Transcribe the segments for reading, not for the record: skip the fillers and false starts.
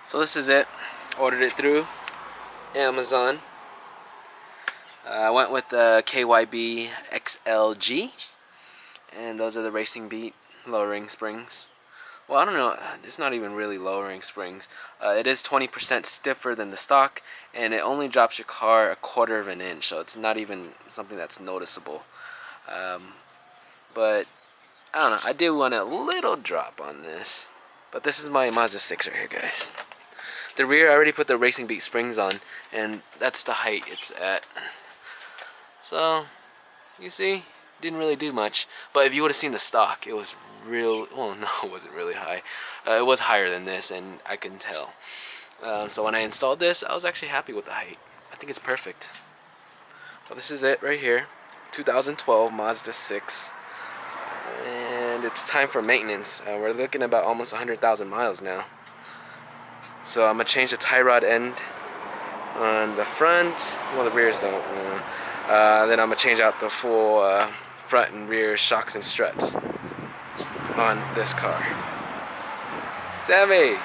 So this is it. Ordered it through Amazon. I went with the KYB XLG, and those are the Racing Beat lowering springs. Well, I don't know, it's not even really lowering springs. It is 20% stiffer than the stock, and it only drops your car a 1/4 of an inch, so it's not even something that's noticeable. But I don't know, I did want a little drop on this. But this is my Mazda6 right here, guys. The rear, I already put the Racing Beat springs on, and that's the height it's at. So, you see, didn't really do much. But if you would have seen the stock, it was real. Well, no, it wasn't really high. It was higher than this, and I couldn't tell. So when I installed this, I was actually happy with the height. I think it's perfect. Well, this is it right here. 2012 Mazda 6. And it's time for maintenance. We're looking at about almost 100,000 miles now. So I'm going to change the tie rod end on the front. Well, the rears don't. Then I'm going to change out the full front and rear shocks and struts on this car. Sammy!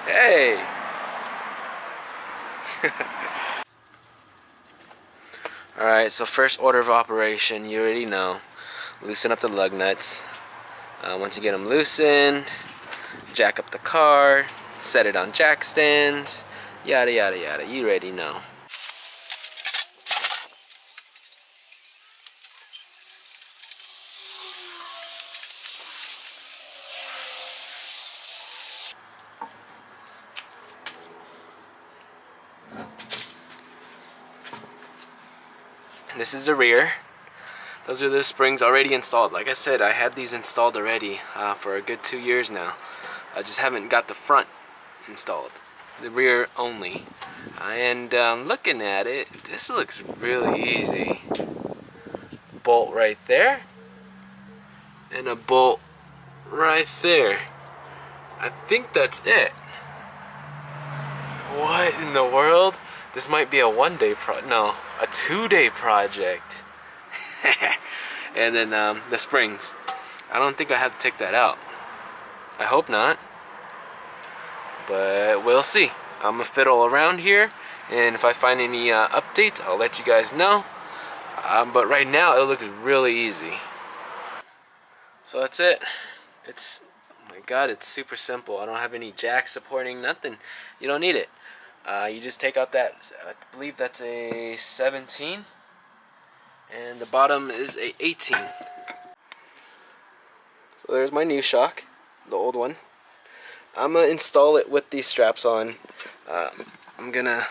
Hey! Alright, so first order of operation, you already know. Loosen up the lug nuts. Once you get them loosened, jack up the car, set it on jack stands, yada yada yada. You already know. This is the rear. Those are the springs already installed. Like I said, I had these installed already for a good 2 years now. I just haven't got the front installed. The rear only. And looking at it, this looks really easy. Bolt right there. And a bolt right there. I think that's it. What in the world? This might be a 1-day no, a 2-day project. And then the springs. I don't think I have to take that out. I hope not. But we'll see. I'm gonna fiddle around here, and if I find any updates, I'll let you guys know. But right now, it looks really easy. So that's it. It's, oh my god, it's super simple. I don't have any jack supporting, nothing. You don't need it. You just take out that, I believe that's a 17, and the bottom is a 18. So there's my new shock, the old one. I'm gonna install it with these straps on. I'm gonna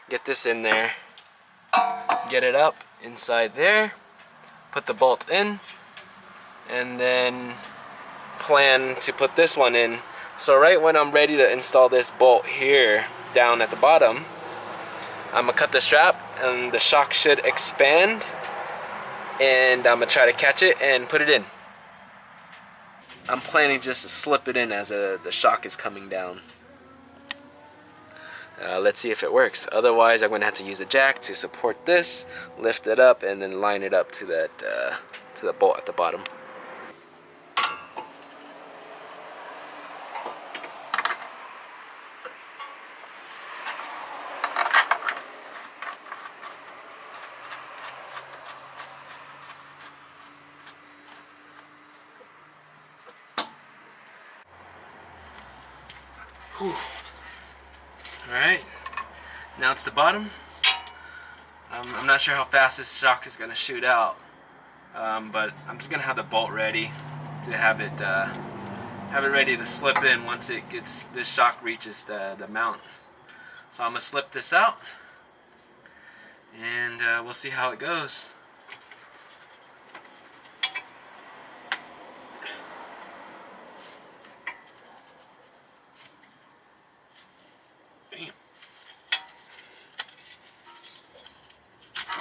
get this in there, get it up inside there, put the bolt in, and then plan to put this one in. So right when I'm ready to install this bolt here down at the bottom, I'm gonna cut the strap and the shock should expand, and I'm gonna try to catch it and put it in. I'm planning just to slip it in as the shock is coming down. Let's see if it works. Otherwise, I'm gonna have to use a jack to support this, lift it up, and then line it up to that to the bolt at the bottom. Alright, now it's the bottom. I'm not sure how fast this shock is going to shoot out, but I'm just going to have the bolt ready to have it ready to slip in once this shock reaches the mount. So I'm going to slip this out, and we'll see how it goes.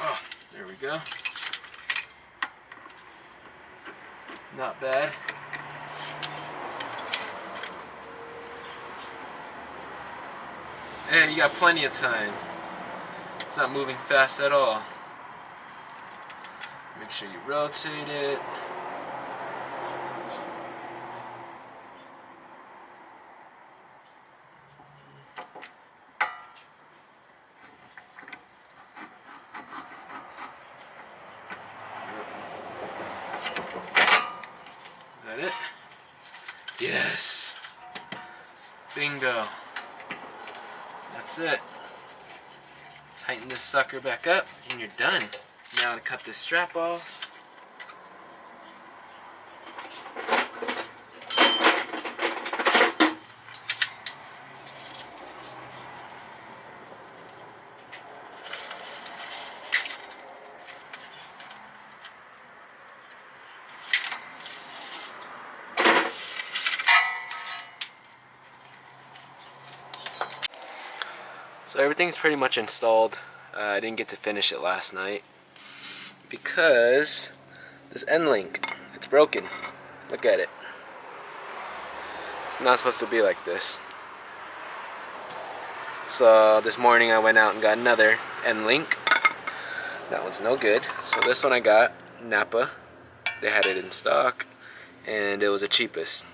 Oh, there we go. Not bad. Hey, you got plenty of time. It's not moving fast at all. Make sure you rotate it. Bingo. That's it. Tighten this sucker back up and you're done. Now to cut this strap off. So everything's pretty much installed. I didn't get to finish it last night because this end link, it's broken. Look at it. It's not supposed to be like this. So this morning I went out and got another end link. That one's no good. So this one I got, Napa. They had it in stock and it was the cheapest.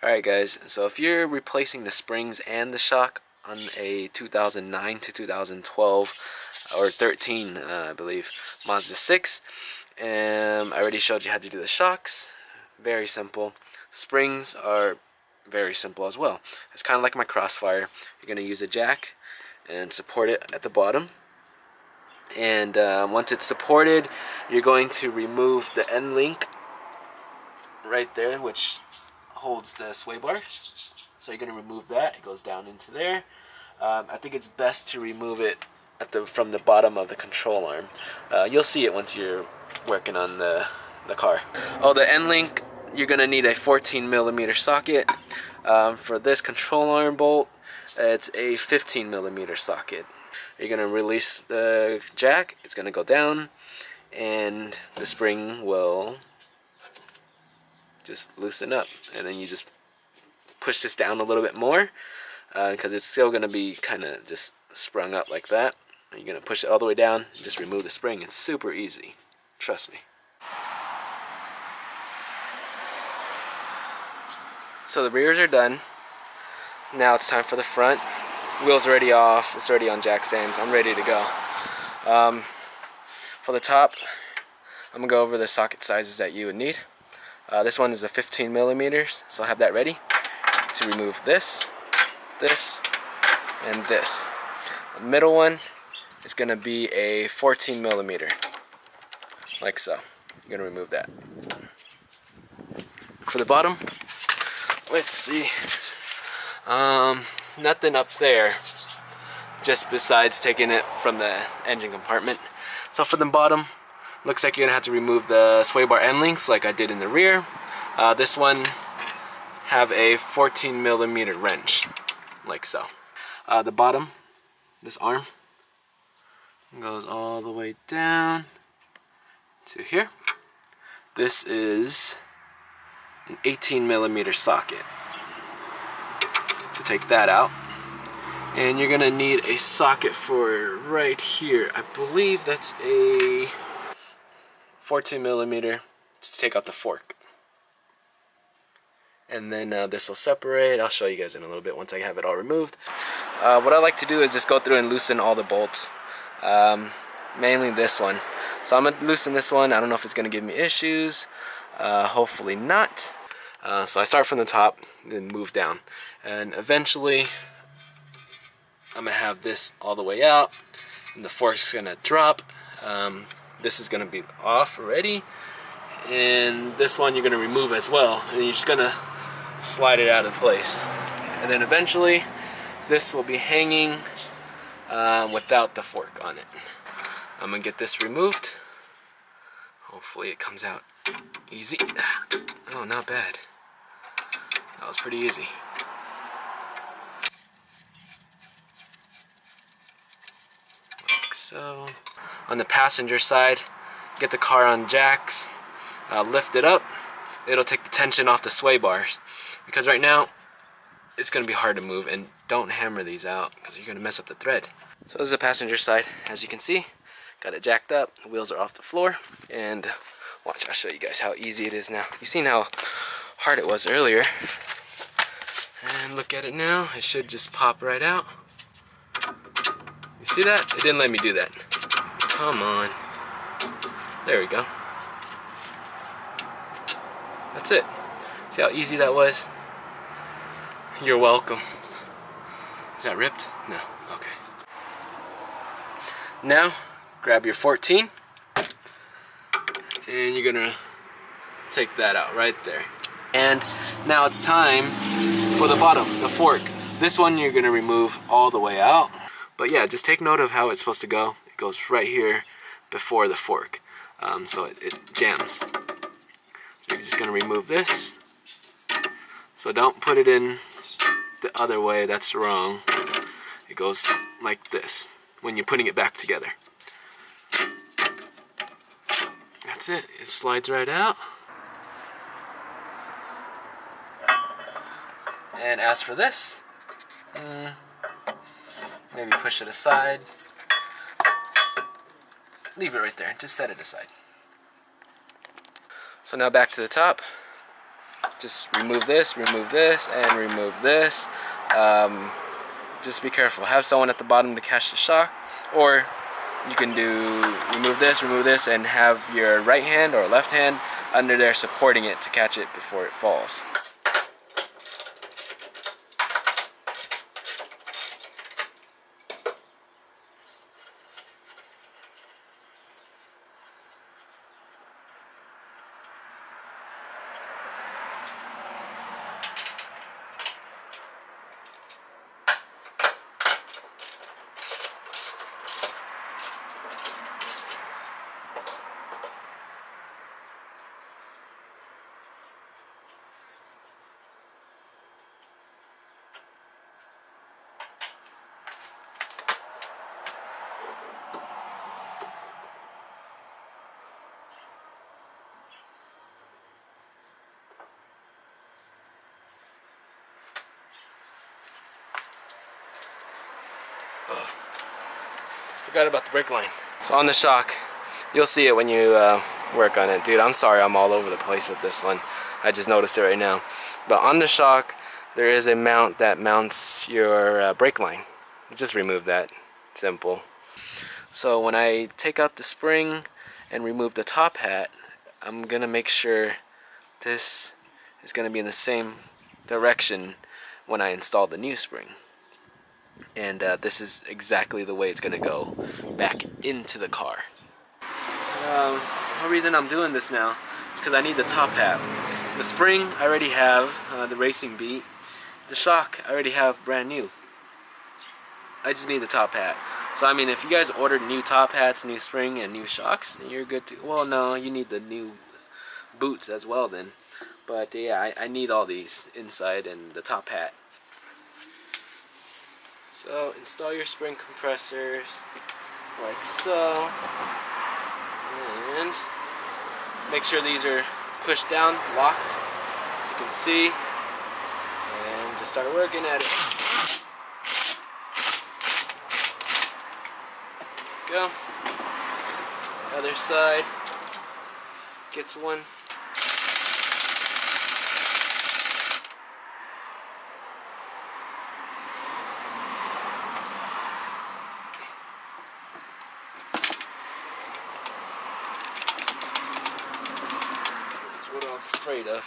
Alright guys, so if you're replacing the springs and the shock on a 2009 to 2012 or 13 I believe Mazda 6, I already showed you how to do the shocks. Very simple. Springs are very simple as well. It's kind of like my Crossfire. You're going to use a jack and support it at the bottom, and once it's supported you're going to remove the end link right there, which holds the sway bar. So you're going to remove that. It goes down into there. I think it's best to remove it from the bottom of the control arm. You'll see it once you're working on the car. Oh, the end link, you're going to need a 14mm socket. For this control arm bolt, it's a 15mm socket. You're going to release the jack. It's going to go down and the spring will just loosen up, and then you just push this down a little bit more because it's still going to be kind of just sprung up like that. And you're going to push it all the way down and just remove the spring. It's super easy, trust me. So the rears are done. Now it's time for the front. Wheels already off, it's already on jack stands. I'm ready to go. For the top, I'm going to go over the socket sizes that you would need. This one is a 15mm, so I'll have that ready to remove this, this, and this. The middle one is going to be a 14mm, like so. You're going to remove that. For the bottom, let's see. Nothing up there, just besides taking it from the engine compartment. So for the bottom, looks like you're gonna have to remove the sway bar end links like I did in the rear. This one have a 14mm wrench, like so. The bottom, this arm, goes all the way down to here. This is an 18mm socket. To take that out, and you're gonna need a socket for right here. I believe that's a 14mm to take out the fork, and then this will separate. I'll show you guys in a little bit once I have it all removed. What I like to do is just go through and loosen all the bolts, mainly this one. So I'm gonna loosen this one. I don't know if it's gonna give me issues. Hopefully not. So I start from the top, then move down, and eventually I'm gonna have this all the way out, and the fork's gonna drop. This is gonna be off already, and this one you're gonna remove as well, and you're just gonna slide it out of place, and then eventually this will be hanging without the fork on it. I'm gonna get this removed. Hopefully it comes out easy. Oh, not bad. That was pretty easy. Like so. On the passenger side, get the car on jacks, lift it up. It'll take the tension off the sway bars, because right now it's going to be hard to move, and don't hammer these out because you're going to mess up the thread. So this is the passenger side. As you can see, got it jacked up, the wheels are off the floor, and watch, I'll show you guys how easy it is now. You've seen how hard it was earlier, and look at it now. It should just pop right out. You see that? It didn't let me do that. Come on. There we go. That's it. See how easy that was? You're welcome. Is that ripped? No. Okay. Now, grab your 14, and you're gonna take that out right there. And now it's time for the bottom, the fork. This one you're gonna remove all the way out. But yeah, just take note of how it's supposed to go. It goes right here before the fork, so it jams. So you're just gonna remove this. So don't put it in the other way, that's wrong. It goes like this when you're putting it back together. That's it, it slides right out. And as for this, maybe push it aside. Leave it right there, just set it aside. So now back to the top. Just remove this, and remove this. Just be careful. Have someone at the bottom to catch the shock, or you can remove this, and have your right hand or left hand under there supporting it to catch it before it falls. Forgot about the brake line. So on the shock, you'll see it when you work on it. Dude, I'm sorry I'm all over the place with this one. I just noticed it right now. But on the shock, there is a mount that mounts your brake line. Just remove that. Simple. So when I take out the spring and remove the top hat, I'm gonna make sure this is gonna be in the same direction when I install the new spring. And this is exactly the way it's gonna go back into the car. The reason I'm doing this now is because I need the top hat. The spring I already have, the racing beat. The shock I already have brand new. I just need the top hat. So I mean, if you guys ordered new top hats, new spring, and new shocks, then you're good to. Well, no, you need the new boots as well then. But yeah, I need all these inside and the top hat. So install your spring compressors like so, and make sure these are pushed down, locked, as you can see, and just start working at it. Go. Other side. Gets one. What I was afraid of.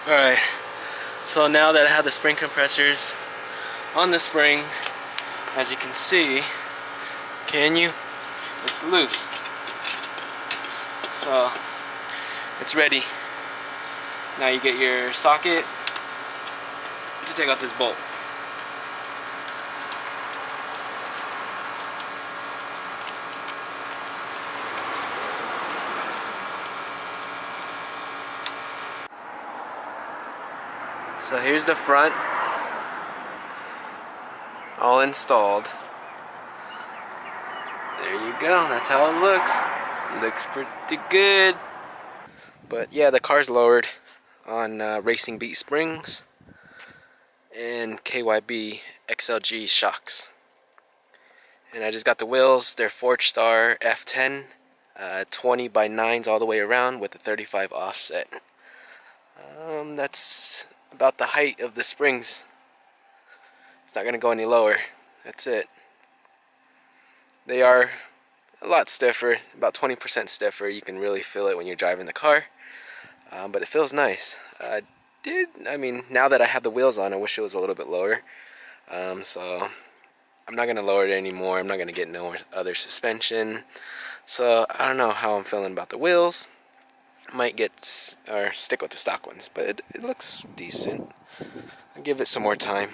Alright, so now that I have the spring compressors on the spring, as you can see, it's loose. So, it's ready. Now you get your socket to take out this bolt. So here's the front, all installed. There you go, that's how it looks. Looks pretty good. But yeah, the car's lowered on Racing Beat springs and KYB XLG shocks. And I just got the wheels, they're Forge Star F10, 20 by 9s all the way around with a 35 offset. That's about the height of the springs. It's not going to go any lower. That's it. They are a lot stiffer, about 20% stiffer. You can really feel it when you're driving the car, but it feels nice. I mean, now that I have the wheels on, I wish it was a little bit lower. So I'm not gonna lower it anymore. I'm not gonna get no other suspension. So I don't know how I'm feeling about the wheels. Might get or stick with the stock ones, but it looks decent. I'll give it some more time.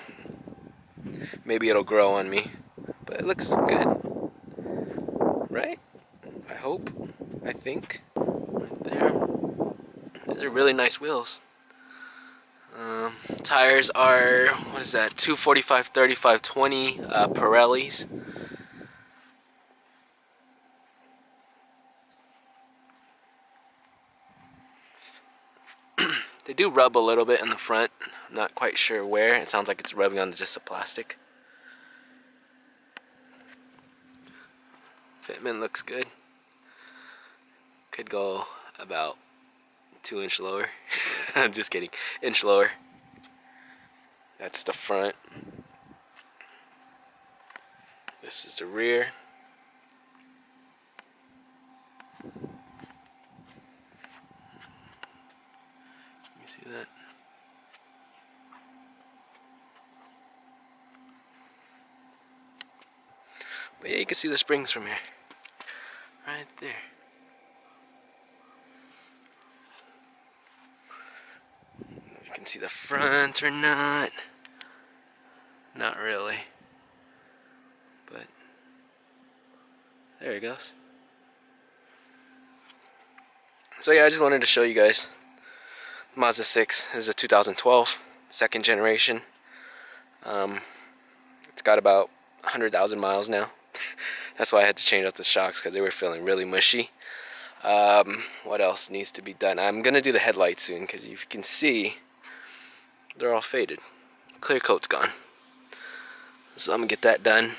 Maybe it'll grow on me, but it looks good, right? I hope. I think. Right there. These are really nice wheels. Tires are, what is that, 245 35 20 Pirellis. They do rub a little bit in the front. I'm not quite sure where. It sounds like it's rubbing on just the plastic. Fitment looks good. Could go about 2 inch lower. Just kidding. Inch lower. That's the front. This is the rear. You see that? But yeah, you can see the springs from here. Right there. You can see the front or not. Not really. But there it goes. So yeah, I just wanted to show you guys. Mazda 6 this is a 2012, second generation. It's got about 100,000 miles now. That's why I had to change out the shocks, because they were feeling really mushy. What else needs to be done? I'm gonna do the headlights soon, because if you can see, they're all faded. Clear coat's gone. So I'm gonna get that done.